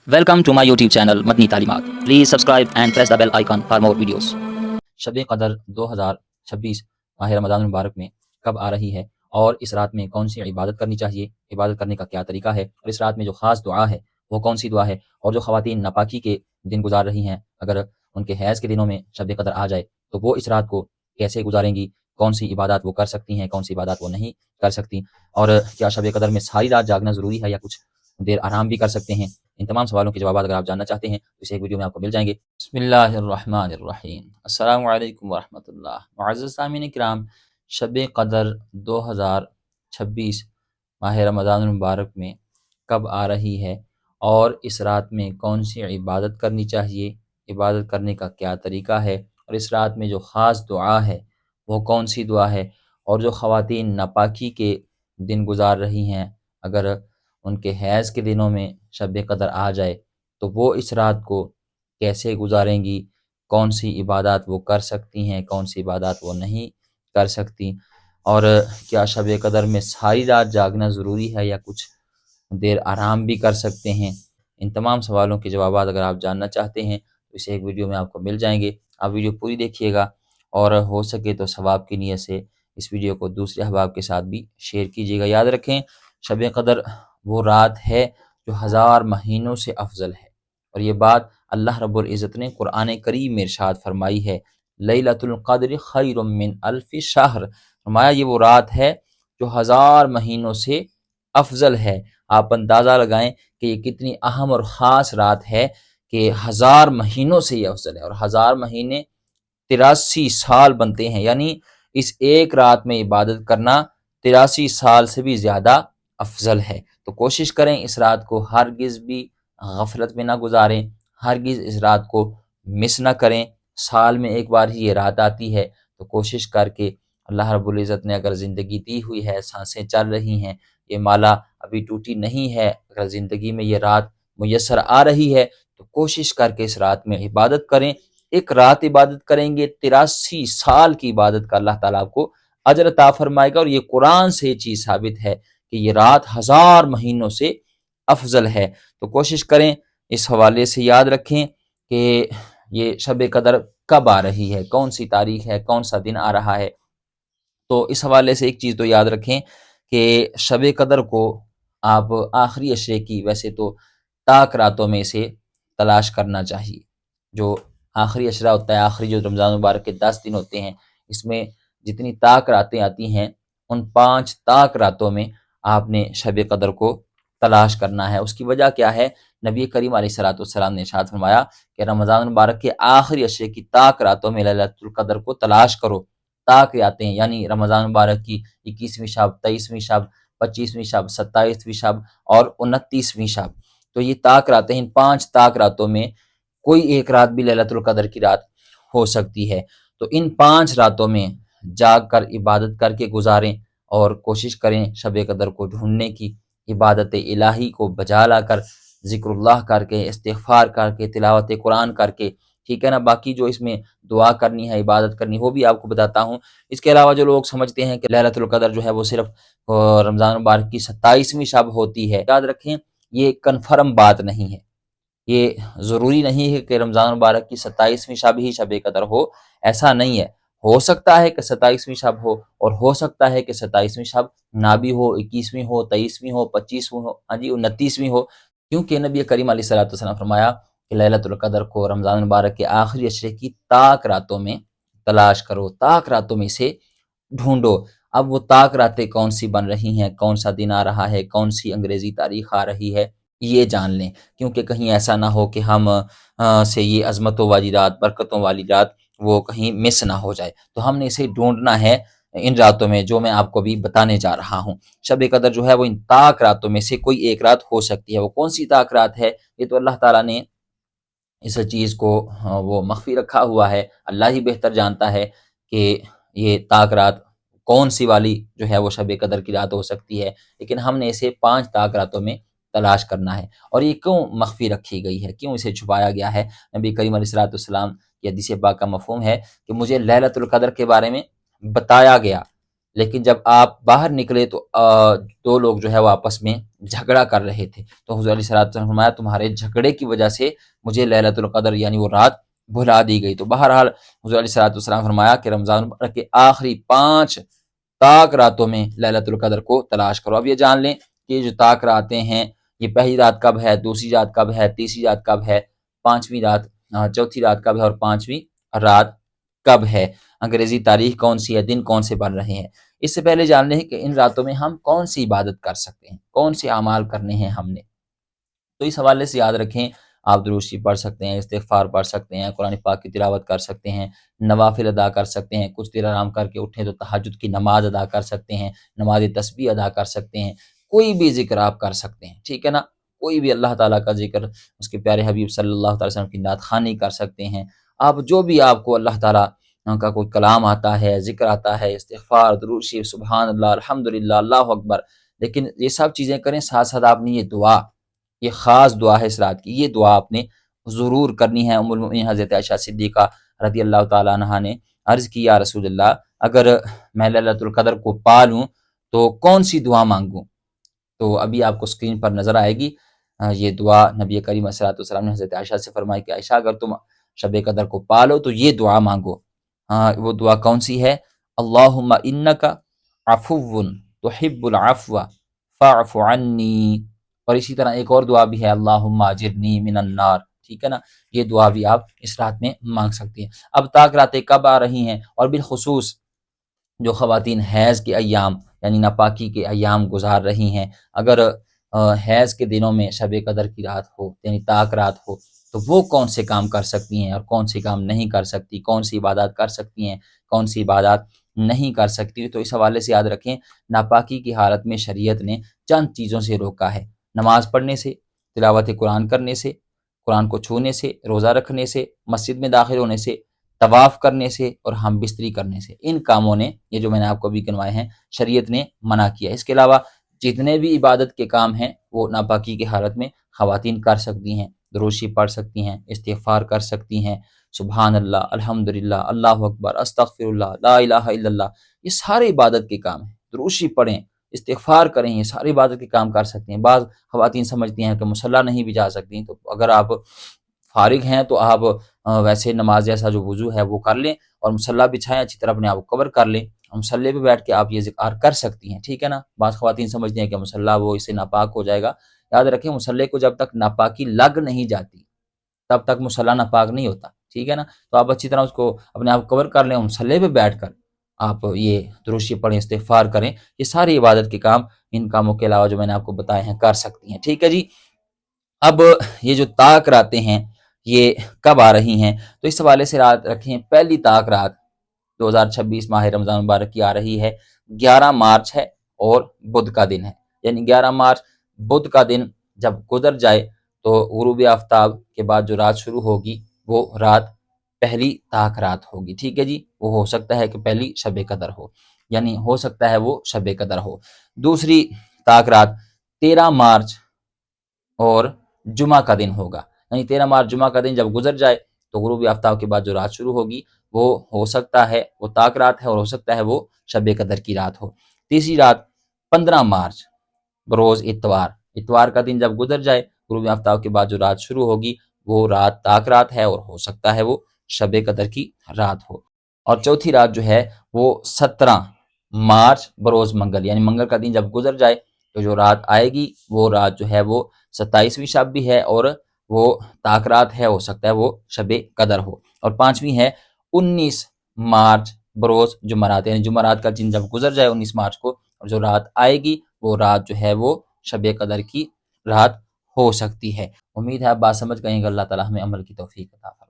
Welcome to my YouTube channel Madani तालीमात. Please subscribe and press the bell icon for more videos. शब कदर 2026 माह रमज़ान मुबारक में कब आ रही है और इस रात में कौन सी इबादत करनी चाहिए, इबादत करने का क्या तरीका है, और इस रात में जो ख़ास दुआ है वो कौन सी दुआ है, और जो ख़वातीन नापाकी के दिन गुजार रही हैं अगर उनके हैज़ के दिनों में शब कदर आ जाए तो वो इस रात को कैसे गुजारेंगी, कौन सी इबादत वो कर सकती हैं, कौन सी इबादत वो नहीं कर सकती, और क्या शब कदर में सारी रात जागना ज़रूरी है या कुछ देर आराम भी कर सकते हैं। इन तमाम सवालों के जवाब अगर आप जानना चाहते हैं तो इस एक वीडियो में आपको मिल जाएंगे। बिस्मिल्लाहिर्रहमानिर्रहीम, अस्सलामु अलैकुम वरहमतुल्लाह। मुअज़्ज़ज़ सामीन किराम, शब कदर 2026 माह रमज़ान मुबारक में कब आ रही है और इस रात में कौन सी इबादत करनी चाहिए, इबादत करने का क्या तरीका है, और इस रात में जो ख़ास दुआ है वो कौन सी दुआ है, और जो ख़वातीन नापाकी के दिन गुजार रही हैं अगर उनके हैज़ के दिनों में शब कदर आ जाए तो वो इस रात को कैसे गुजारेंगी, कौन सी इबादत वो कर सकती हैं, कौन सी इबादत वो नहीं कर सकती, और क्या शब कदर में सारी रात जागना ज़रूरी है या कुछ देर आराम भी कर सकते हैं। इन तमाम सवालों के जवाब अगर आप जानना चाहते हैं तो इस एक वीडियो में आपको मिल जाएंगे। आप वीडियो पूरी देखिएगा और हो सके तो सवाब की नीयत से इस वीडियो को दूसरे अहबाब के साथ भी शेयर कीजिएगा। याद रखें, शब कदर वो रात है जो 1000 महीनों से अफजल है, और ये बात अल्लाह रब्बुल इज़्ज़त ने कुरान करीम में इरशाद फरमाई है, लैलतुल क़द्र खैरुम मिन अल्फ़ि शहर। फरमाया ये वो रात है जो 1000 महीनों से अफजल है। आप अंदाज़ा लगाएं कि ये कितनी अहम और ख़ास रात है कि 1000 महीनों से ये अफजल है, और 1000 महीने 83 साल बनते हैं, यानी इस एक रात में इबादत करना 83 साल से भी ज़्यादा अफजल है। तो कोशिश करें इस रात को हरगिज़ भी गफलत में ना गुजारें, हरगिज़ इस रात को मिस ना करें। साल में एक बार ही ये रात आती है, तो कोशिश करके अल्लाह रब्बुल इज़्ज़त ने अगर ज़िंदगी दी हुई है, सांसें चल रही हैं, ये माला अभी टूटी नहीं है, अगर ज़िंदगी में ये रात मुयस्सर आ रही है तो कोशिश करके इस रात में इबादत करें। एक रात इबादत करेंगे 83 साल की इबादत का अल्लाह ताला आपको अजर अता फरमाएगा, और ये कुरान से ये चीज़ साबित है कि ये रात 1000 महीनों से अफजल है। तो कोशिश करें इस हवाले से याद रखें कि ये शब कदर कब आ रही है, कौन सी तारीख है, कौन सा दिन आ रहा है। तो इस हवाले से एक चीज़ तो याद रखें कि शब कदर को आप आखिरी अशरे की, वैसे तो ताक रातों में से तलाश करना चाहिए। जो आखिरी अशरा होता है, आखिरी जो रमज़ान मुबारक के 10 दिन होते हैं, इसमें जितनी ताक रातें आती हैं उन 5 ताक रातों में आपने शब कदर को तलाश करना है। उसकी वजह क्या है? नबी करीम अलैहिस्सलाम ने इरशाद फरमाया कि रमज़ान मुबारक के आखिरी अशरे की ताक रातों में लैलतुल क़द्र को तलाश करो। ताक आते हैं यानी रमज़ान मुबारक की 21वीं शब, 23वीं शब, 25वीं शब, 27वीं शब और 29वीं शब। तो ये ताक रातें हैं। इन 5 ताक रातों में कोई एक रात भी लैलतुल क़द्र की रात हो सकती है। तो इन 5 रातों में जाग कर इबादत करके गुजारें और कोशिश करें शब कदर को ढूंढने की, इबादत इलाही को बजा लाकर, ज़िक्रुल्लाह करके, इस्तिग़फ़ार करके, तिलावत कुरान करके, ठीक है ना। बाकी जो इसमें दुआ करनी है, इबादत करनी, वो भी आपको बताता हूँ। इसके अलावा जो लोग समझते हैं कि लैलतुल क़द्र जो है वो सिर्फ रमज़ान मुबारक की 27वीं शब होती है, याद रखें ये कन्फर्म बात नहीं है। ये ज़रूरी नहीं है कि रमज़ान मुबारक की 27वीं शब ही शब कदर हो, ऐसा नहीं है। हो सकता है कि 27वीं शब हो, और हो सकता है कि 27वीं शब ना भी हो, 21वीं हो, 23वीं हो, 25वीं हो, हाँ जी 29वीं हो, क्योंकि नबी करीम अलैहिस्सलाम फरमाया कि लैलतुल क़द्र को रमज़ान मुबारक के आखिरी अशरे की ताक रातों में तलाश करो, ताक रातों में से ढूंढो। अब वो ताक रातें कौन सी बन रही हैं, कौन सा दिन आ रहा है, कौन सी अंग्रेज़ी तारीख आ रही है, ये जान लें, क्योंकि कहीं ऐसा ना हो कि हम से ये अज़मतों वाली रात, बरकतों वाली रात वो कहीं मिस ना हो जाए। तो हमने इसे ढूंढना है इन रातों में जो मैं आपको अभी बताने जा रहा हूँ। शब कदर जो है वो इन ताक रातों में से कोई एक रात हो सकती है। वो कौन सी ताक रात है, ये तो अल्लाह ताला ने इस चीज़ को वो मख्फी रखा हुआ है। अल्लाह ही बेहतर जानता है कि ये ताक रात कौन सी वाली जो है वो शब कदर की रात हो सकती है, लेकिन हमने इसे 5 ताक रातों में तलाश करना है। और ये क्यों मख्फी रखी गई है, क्यों इसे छुपाया गया है? नबी करीम अलैहिस्सलाम की हदीस पाक का मफ़हूम है कि मुझे लैलतुल क़द्र के बारे में बताया गया, لیکن جب آپ باہر نکلے تو دو لوگ جو ہے وہ آپس میں جھگڑا کر رہے تھے، تو حضور علیہ الصلوۃ والسلام نے فرمایا تمہارے جھگڑے کی وجہ سے مجھے لیلۃ القدر یعنی وہ رات بھلا دی گئی۔ تو بہرحال حضور علیہ الصلوۃ والسلام نے فرمایا کہ رمضان المبارک کے آخری 5 طاق راتوں میں لیلۃ القدر کو تلاش کرو۔ اب یہ جان لیں کہ یہ جو طاق راتیں ہیں یہ پہلی رات کب ہے، دوسری رات کب ہے، تیسری رات کب ہے، پانچویں رات، چوتھی رات کب ہے اور پانچویں رات کب ہے، انگریزی تاریخ کون سی ہے، دن کون سے بن رہے ہیں۔ اس سے پہلے جان لیں کہ ان راتوں میں ہم کون سی عبادت کر سکتے ہیں، کون سے اعمال کرنے ہیں ہم نے۔ تو اس حوالے سے یاد رکھیں آپ درود شریف پڑھ سکتے ہیں، استغفار پڑھ سکتے ہیں، قرآن پاک کی تلاوت کر سکتے ہیں، نوافل ادا کر سکتے ہیں، کچھ دیر آرام کر کے اٹھیں تو تہجد کی نماز ادا کر سکتے ہیں، نماز تسبیح ادا کر سکتے ہیں، کوئی بھی ذکر آپ کر سکتے ہیں، ٹھیک ہے نا، کوئی بھی اللہ تعالیٰ کا ذکر، اس کے پیارے حبیب صلی اللہ علیہ وسلم کی نعت خوانی کر سکتے ہیں آپ، جو بھی آپ کو اللہ تعالیٰ کا کوئی کلام آتا ہے، ذکر آتا ہے، استغفار، درود شریف، سبحان اللہ، الحمدللہ، اللہ اکبر، لیکن یہ سب چیزیں کریں، ساتھ ساتھ آپ نے یہ دعا، یہ خاص دعا ہے اس رات کی، یہ دعا آپ نے ضرور کرنی ہے۔ ام المؤمنین حضرت عائشہ صدیقہ رضی اللہ تعالیٰ عنہا نے عرض کی یا رسول اللہ اگر میں لیلۃ القدر کو پا لوں تو کون سی دعا مانگوں؟ تو ابھی آپ کو اسکرین پر نظر آئے گی یہ دعا نبی کریم صلی اللہ علیہ وسلم نے حضرت عائشہ سے فرمائی کہ عائشہ اگر تم شب قدر کو پا لو تو یہ دعا مانگو۔ وہ دعا کون سی ہے؟ اللہم انک عفو تحب العفو فاعف عنی، اور اسی طرح ایک اور دعا بھی ہے اللہم اجرنی من النار، ٹھیک ہے نا، یہ دعا بھی آپ اس رات میں مانگ سکتے ہیں۔ اب طاق راتیں کب آ رہی ہیں، اور بالخصوص جو خواتین حیض کے ایام یعنی ناپاکی کے ایام گزار رہی ہیں، اگر حیض کے دنوں میں شب قدر کی رات ہو یعنی طاق رات ہو تو وہ کون سے کام کر سکتی ہیں اور کون سے کام نہیں کر سکتی، کون سی عبادات کر سکتی ہیں، کون سی عبادات نہیں کر سکتی۔ تو اس حوالے سے یاد رکھیں ناپاکی کی حالت میں شریعت نے چند چیزوں سے روکا ہے، نماز پڑھنے سے، تلاوت قرآن کرنے سے، قرآن کو چھونے سے، روزہ رکھنے سے، مسجد میں داخل ہونے سے، طواف کرنے سے اور ہم بستری کرنے سے۔ ان کاموں نے، یہ جو میں نے آپ کو ابھی گنوائے ہیں، شریعت نے منع کیا۔ اس کے علاوہ جتنے بھی عبادت کے کام ہیں وہ ناپاکی کی حالت میں خواتین کر سکتی ہیں، درود شریف پڑھ سکتی ہیں، استغفار کر سکتی ہیں، سبحان اللہ، الحمدللہ، اللہ اکبر، استغفر اللہ، لا الہ الا اللہ، یہ سارے عبادت کے کام ہیں۔ درود شریف پڑھیں، استغفار کریں، یہ ساری عبادت کے کام کر سکتے ہیں۔ بعض خواتین سمجھتی ہیں کہ مصلی نہیں بھی جا سکتی، تو اگر آپ فارغ ہیں تو آپ ویسے نماز جیسا جو وضو ہے وہ کر لیں اور مصلی بچھائیں، اچھی طرح اپنے آپ کو کور کر لیں، مصلی پہ بیٹھ کے آپ یہ ذکر کر سکتی ہیں، ٹھیک ہے نا۔ بعض خواتین سمجھتی ہیں کہ مصلی وہ اس سے ناپاک ہو جائے گا، یاد رکھیں مصلی کو جب تک ناپاکی لگ نہیں جاتی تب تک مصلی ناپاک نہیں ہوتا، ٹھیک ہے نا۔ تو آپ اچھی طرح اس کو اپنے آپ کو کور کر لیں، مصلی پہ بیٹھ کر آپ یہ درود شریف پڑھیں، استغفار کریں، یہ ساری عبادت کے کام ان کاموں کے علاوہ جو میں نے آپ کو بتائے ہیں کر سکتی ہیں، ٹھیک ہے جی۔ اب یہ جو طاق راتیں ہیں یہ کب آ رہی ہیں، تو اس حوالے سے یاد رکھیں پہلی طاق رات 2026 ماہ رمضان مبارک کی آ رہی ہے، 11 مارچ ہے اور بدھ کا دن ہے، یعنی 11 مارچ بدھ کا دن جب گزر جائے تو غروب آفتاب کے بعد جو رات شروع ہوگی وہ رات پہلی طاق رات ہوگی، ٹھیک ہے جی۔ وہ ہو سکتا ہے کہ پہلی شب قدر ہو، یعنی ہو سکتا ہے وہ شب قدر ہو۔ دوسری طاق رات 13 مارچ اور جمعہ کا دن ہوگا، یعنی 13 مارچ جمعہ کا دن جب گزر جائے تو غروب آفتاب کے بعد جو رات شروع ہوگی وہ ہو سکتا ہے وہ طاق رات ہے اور ہو سکتا ہے وہ شب قدر کی رات ہو۔ تیسری رات 15 مارچ بروز اتوار، اتوار کا دن جب گزر جائے غروب آفتاب کے بعد جو رات شروع ہوگی وہ رات طاق رات ہے اور ہو سکتا ہے وہ شب قدر کی رات ہو۔ اور چوتھی رات جو ہے وہ 17 مارچ بروز منگل، یعنی منگل کا دن جب گزر جائے تو جو رات آئے گی وہ رات جو ہے وہ 27ویں شب بھی ہے اور وہ طاق رات ہے، ہو سکتا ہے وہ شب قدر ہو۔ اور پانچویں ہے 19 مارچ بروز جمعرات، یعنی جمعرات کا دن جب گزر جائے 19 مارچ کو اور جو رات آئے گی وہ رات جو ہے وہ شب قدر کی رات ہو سکتی ہے۔ امید ہے آپ بات سمجھ گئے ہیں کہ اللہ تعالیٰ ہمیں عمل کی توفیق عطا فرمائے۔